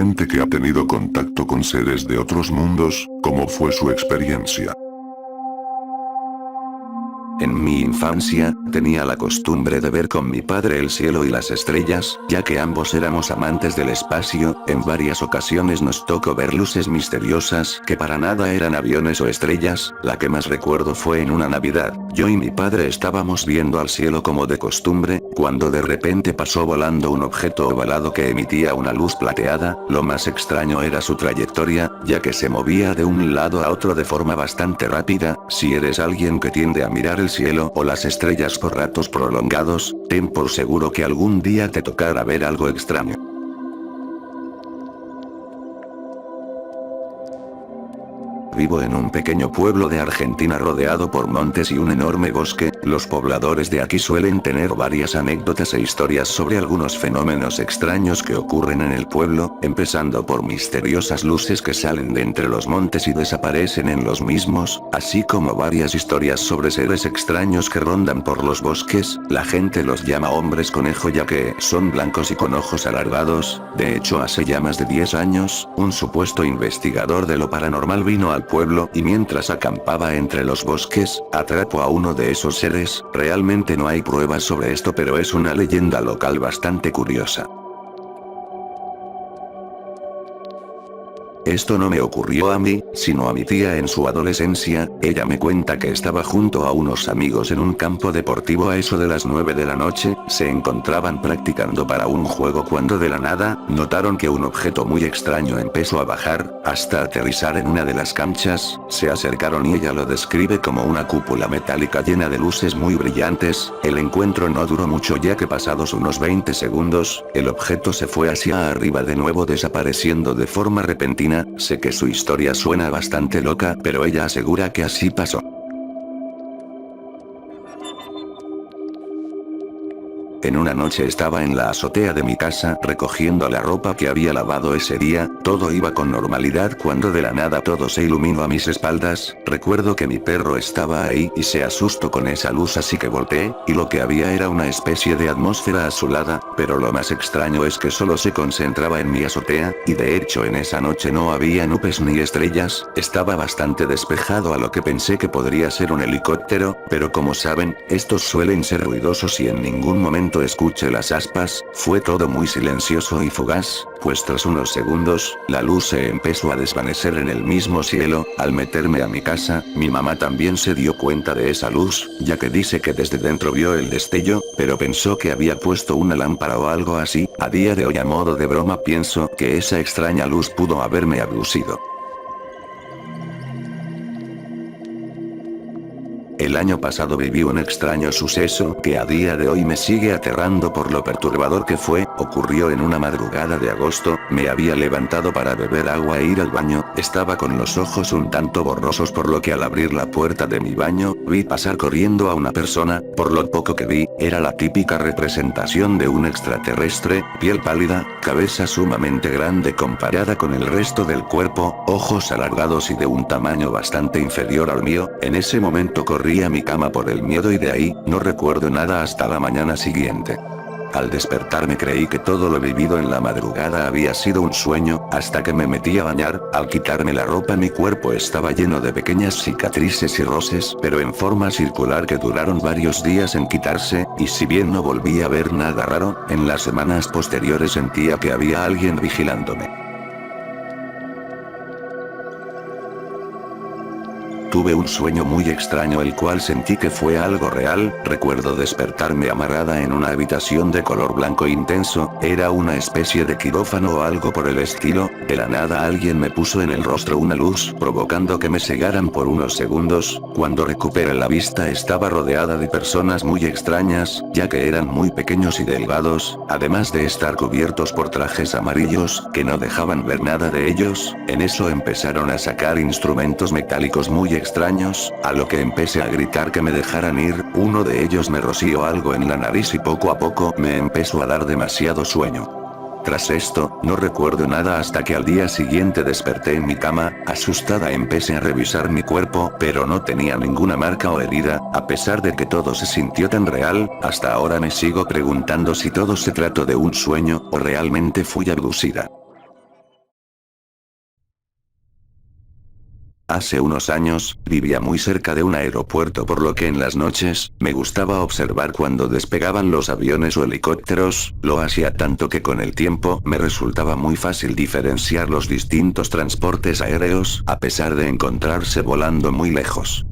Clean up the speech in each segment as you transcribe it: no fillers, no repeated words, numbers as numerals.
gente que ha tenido contacto con seres de otros mundos, ¿cómo fue su experiencia? En mi infancia, tenía la costumbre de ver con mi padre el cielo y las estrellas, ya que ambos éramos amantes del espacio. En varias ocasiones nos tocó ver luces misteriosas que para nada eran aviones o estrellas. La que más recuerdo fue en una Navidad. Yo y mi padre estábamos viendo al cielo como de costumbre, cuando de repente pasó volando un objeto ovalado que emitía una luz plateada. Lo más extraño era su trayectoria, ya que se movía de un lado a otro de forma bastante rápida. Si eres alguien que tiende a mirar el cielo o las estrellas por ratos prolongados, ten por seguro que algún día te tocará ver algo extraño. Vivo en un pequeño pueblo de Argentina rodeado por montes y un enorme bosque. Los pobladores de aquí suelen tener varias anécdotas e historias sobre algunos fenómenos extraños que ocurren en el pueblo, empezando por misteriosas luces que salen de entre los montes y desaparecen en los mismos, así como varias historias sobre seres extraños que rondan por los bosques. La gente los llama hombres conejo ya que son blancos y con ojos alargados. De hecho, hace ya más de 10 años, un supuesto investigador de lo paranormal vino al pueblo y mientras acampaba entre los bosques, atrapó a uno de esos seres. Realmente no hay pruebas sobre esto, pero es una leyenda local bastante curiosa. Esto no me ocurrió a mí, sino a mi tía en su adolescencia. Ella me cuenta que estaba junto a unos amigos en un campo deportivo a eso de las 9 de la noche, se encontraban practicando para un juego cuando de la nada, notaron que un objeto muy extraño empezó a bajar, hasta aterrizar en una de las canchas. Se acercaron y ella lo describe como una cúpula metálica llena de luces muy brillantes. El encuentro no duró mucho ya que pasados unos 20 segundos, el objeto se fue hacia arriba de nuevo desapareciendo de forma repentina. Sé que su historia suena bastante loca, pero ella asegura que así pasó. En una noche estaba en la azotea de mi casa recogiendo la ropa que había lavado ese día. Todo iba con normalidad cuando de la nada todo se iluminó a mis espaldas. Recuerdo que mi perro estaba ahí y se asustó con esa luz, así que volteé, y lo que había era una especie de atmósfera azulada, pero lo más extraño es que solo se concentraba en mi azotea, y de hecho en esa noche no había nubes ni estrellas. Estaba bastante despejado, a lo que pensé que podría ser un helicóptero, pero como saben, estos suelen ser ruidosos y en ningún momento escuché las aspas. Fue todo muy silencioso y fugaz, pues tras unos segundos, la luz se empezó a desvanecer en el mismo cielo. Al meterme a mi casa, mi mamá también se dio cuenta de esa luz, ya que dice que desde dentro vio el destello, pero pensó que había puesto una lámpara o algo así. A día de hoy, a modo de broma, pienso que esa extraña luz pudo haberme abducido. El año pasado viví un extraño suceso que a día de hoy me sigue aterrando por lo perturbador que fue. Ocurrió en una madrugada de agosto. Me había levantado para beber agua e ir al baño. Estaba con los ojos un tanto borrosos, por lo que al abrir la puerta de mi baño, vi pasar corriendo a una persona. Por lo poco que vi, era la típica representación de un extraterrestre: piel pálida, cabeza sumamente grande comparada con el resto del cuerpo, ojos alargados y de un tamaño bastante inferior al mío. En ese momento corrí a mi cama por el miedo y de ahí, no recuerdo nada hasta la mañana siguiente. Al despertarme creí que todo lo vivido en la madrugada había sido un sueño, hasta que me metí a bañar. Al quitarme la ropa mi cuerpo estaba lleno de pequeñas cicatrices y roces, pero en forma circular, que duraron varios días en quitarse, y si bien no volví a ver nada raro, en las semanas posteriores sentía que había alguien vigilándome. Tuve un sueño muy extraño, el cual sentí que fue algo real. Recuerdo despertarme amarrada en una habitación de color blanco intenso. Era una especie de quirófano o algo por el estilo. De la nada alguien me puso en el rostro una luz, provocando que me cegaran por unos segundos. Cuando recuperé la vista estaba rodeada de personas muy extrañas, ya que eran muy pequeños y delgados, además de estar cubiertos por trajes amarillos, que no dejaban ver nada de ellos. En eso empezaron a sacar instrumentos metálicos muy extraños, a lo que empecé a gritar que me dejaran ir. Uno de ellos me roció algo en la nariz y poco a poco me empezó a dar demasiado sueño. Tras esto, no recuerdo nada hasta que al día siguiente desperté en mi cama. Asustada empecé a revisar mi cuerpo, pero no tenía ninguna marca o herida. A pesar de que todo se sintió tan real, hasta ahora me sigo preguntando si todo se trató de un sueño, o realmente fui abducida. Hace unos años, vivía muy cerca de un aeropuerto por lo que en las noches, me gustaba observar cuando despegaban los aviones o helicópteros, lo hacía tanto que con el tiempo me resultaba muy fácil diferenciar los distintos transportes aéreos, a pesar de encontrarse volando muy lejos.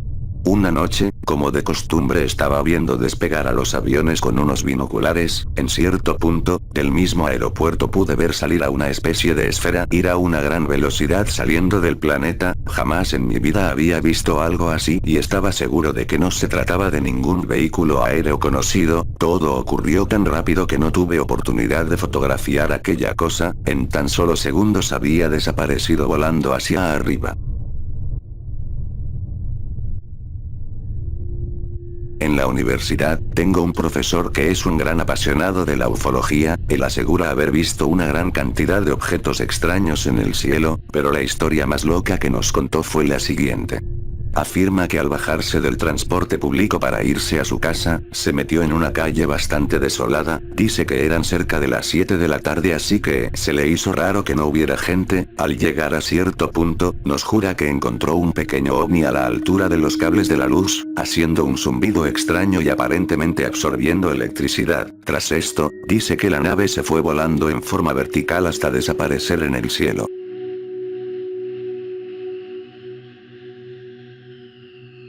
Una noche, como de costumbre estaba viendo despegar a los aviones con unos binoculares, en cierto punto, del mismo aeropuerto pude ver salir a una especie de esfera ir a una gran velocidad saliendo del planeta, jamás en mi vida había visto algo así y estaba seguro de que no se trataba de ningún vehículo aéreo conocido, todo ocurrió tan rápido que no tuve oportunidad de fotografiar aquella cosa, en tan solo segundos había desaparecido volando hacia arriba. En la universidad, tengo un profesor que es un gran apasionado de la ufología, él asegura haber visto una gran cantidad de objetos extraños en el cielo, pero la historia más loca que nos contó fue la siguiente. Afirma que al bajarse del transporte público para irse a su casa, se metió en una calle bastante desolada, dice que eran cerca de las 7 de la tarde así que se le hizo raro que no hubiera gente, al llegar a cierto punto, nos jura que encontró un pequeño ovni a la altura de los cables de la luz, haciendo un zumbido extraño y aparentemente absorbiendo electricidad. Tras esto, dice que la nave se fue volando en forma vertical hasta desaparecer en el cielo.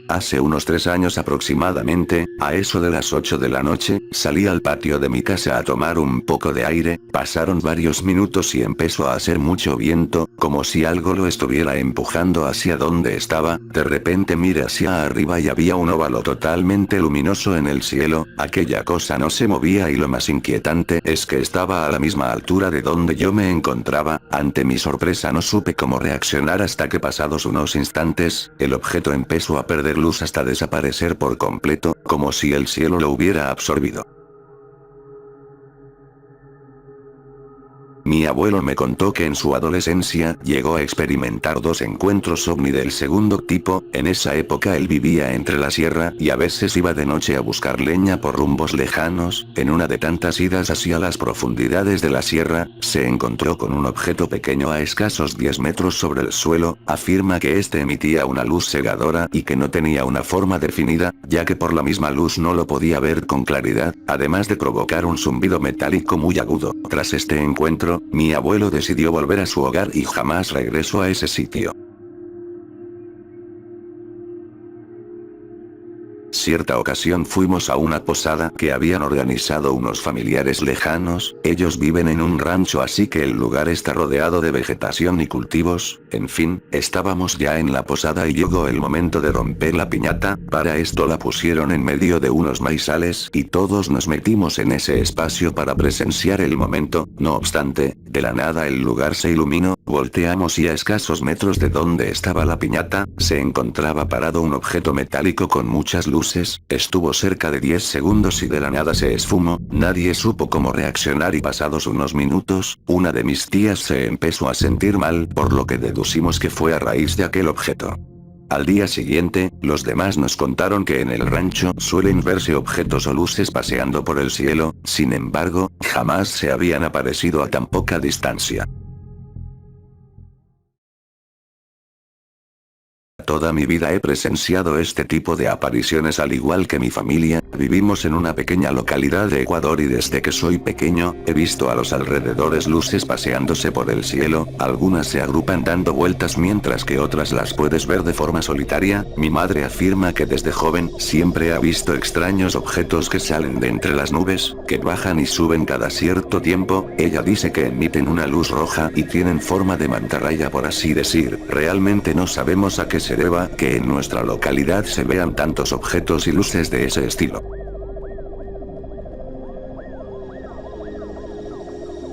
Hace unos 3 años aproximadamente, a eso de las 8 de la noche, salí al patio de mi casa a tomar un poco de aire, pasaron varios minutos y empezó a hacer mucho viento, como si algo lo estuviera empujando hacia donde estaba, de repente miré hacia arriba y había un óvalo totalmente luminoso en el cielo, aquella cosa no se movía y lo más inquietante es que estaba a la misma altura de donde yo me encontraba, ante mi sorpresa no supe cómo reaccionar hasta que pasados unos instantes, el objeto empezó a perder luz hasta desaparecer por completo, como si el cielo lo hubiera absorbido. Mi abuelo me contó que en su adolescencia llegó a experimentar 2 encuentros ovni del segundo tipo, en esa época él vivía entre la sierra y a veces iba de noche a buscar leña por rumbos lejanos, en una de tantas idas hacia las profundidades de la sierra, se encontró con un objeto pequeño a escasos 10 metros sobre el suelo, afirma que este emitía una luz cegadora y que no tenía una forma definida, ya que por la misma luz no lo podía ver con claridad, además de provocar un zumbido metálico muy agudo. Tras este encuentro, mi abuelo decidió volver a su hogar y jamás regresó a ese sitio. Cierta ocasión fuimos a una posada que habían organizado unos familiares lejanos, ellos viven en un rancho así que el lugar está rodeado de vegetación y cultivos, en fin, estábamos ya en la posada y llegó el momento de romper la piñata, para esto la pusieron en medio de unos maizales y todos nos metimos en ese espacio para presenciar el momento, no obstante, de la nada el lugar se iluminó, volteamos y a escasos metros de donde estaba la piñata, se encontraba parado un objeto metálico con muchas luces, estuvo cerca de 10 segundos y de la nada se esfumó, nadie supo cómo reaccionar y pasados unos minutos, una de mis tías se empezó a sentir mal, por lo que deducimos que fue a raíz de aquel objeto. Al día siguiente, los demás nos contaron que en el rancho suelen verse objetos o luces paseando por el cielo, sin embargo, jamás se habían aparecido a tan poca distancia. Toda mi vida he presenciado este tipo de apariciones al igual que mi familia, vivimos en una pequeña localidad de Ecuador y desde que soy pequeño, he visto a los alrededores luces paseándose por el cielo, algunas se agrupan dando vueltas mientras que otras las puedes ver de forma solitaria, mi madre afirma que desde joven siempre ha visto extraños objetos que salen de entre las nubes, que bajan y suben cada cierto tiempo, ella dice que emiten una luz roja y tienen forma de mantarraya por así decir, realmente no sabemos a qué se deba que en nuestra localidad se vean tantos objetos y luces de ese estilo.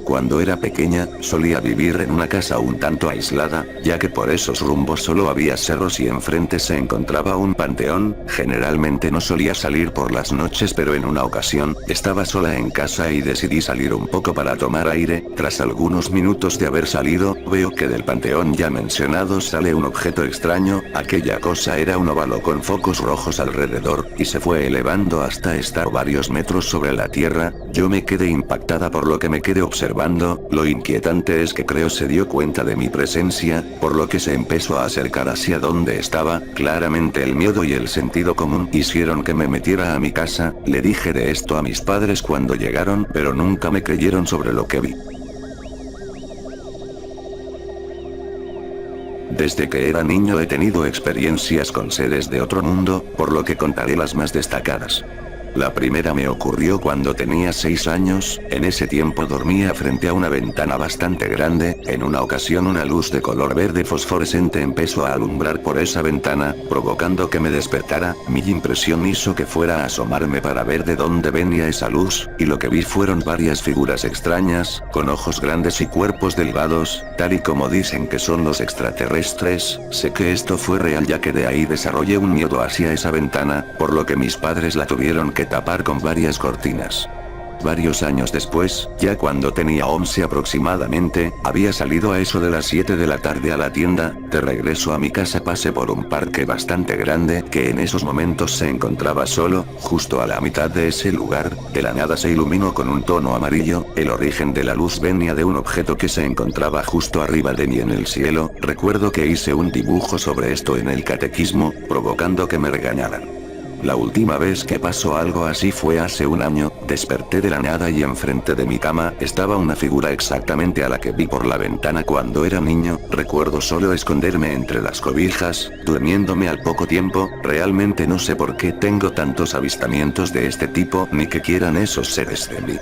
Cuando era pequeña, solía vivir en una casa un tanto aislada, ya que por esos rumbos solo había cerros y enfrente se encontraba un panteón, generalmente no solía salir por las noches pero en una ocasión, estaba sola en casa y decidí salir un poco para tomar aire, tras algunos minutos de haber salido, veo que del panteón ya mencionado sale un objeto extraño, aquella cosa era un óvalo con focos rojos alrededor, y se fue elevando hasta estar varios metros sobre la tierra, yo me quedé impactada por lo que me quedé observando observando, lo inquietante es que creo se dio cuenta de mi presencia, por lo que se empezó a acercar hacia donde estaba. Claramente el miedo y el sentido común hicieron que me metiera a mi casa. Le dije de esto a mis padres cuando llegaron, pero nunca me creyeron sobre lo que vi. Desde que era niño he tenido experiencias con seres de otro mundo, por lo que contaré las más destacadas. La primera me ocurrió cuando tenía 6 años, en ese tiempo dormía frente a una ventana bastante grande. En una ocasión una luz de color verde fosforescente empezó a alumbrar por esa ventana, provocando que me despertara. Mi impresión hizo que fuera a asomarme para ver de dónde venía esa luz, y lo que vi fueron varias figuras extrañas, con ojos grandes y cuerpos delgados, tal y como dicen que son los extraterrestres. Sé que esto fue real ya que de ahí desarrollé un miedo hacia esa ventana, por lo que mis padres la tuvieron que tapar con varias cortinas. Varios años después, ya cuando tenía 11 aproximadamente, había salido a eso de las 7 de la tarde a la tienda. De regreso a mi casa pasé por un parque bastante grande que en esos momentos se encontraba solo. Justo a la mitad de ese lugar, de la nada se iluminó con un tono amarillo. El origen de la luz venía de un objeto que se encontraba justo arriba de mí en el cielo. Recuerdo que hice un dibujo sobre esto en el catequismo, provocando que me regañaran. La última vez que pasó algo así fue hace un año. Desperté de la nada y enfrente de mi cama estaba una figura exactamente a la que vi por la ventana cuando era niño. Recuerdo solo esconderme entre las cobijas, durmiéndome al poco tiempo. Realmente no sé por qué tengo tantos avistamientos de este tipo ni que quieran esos seres de mí.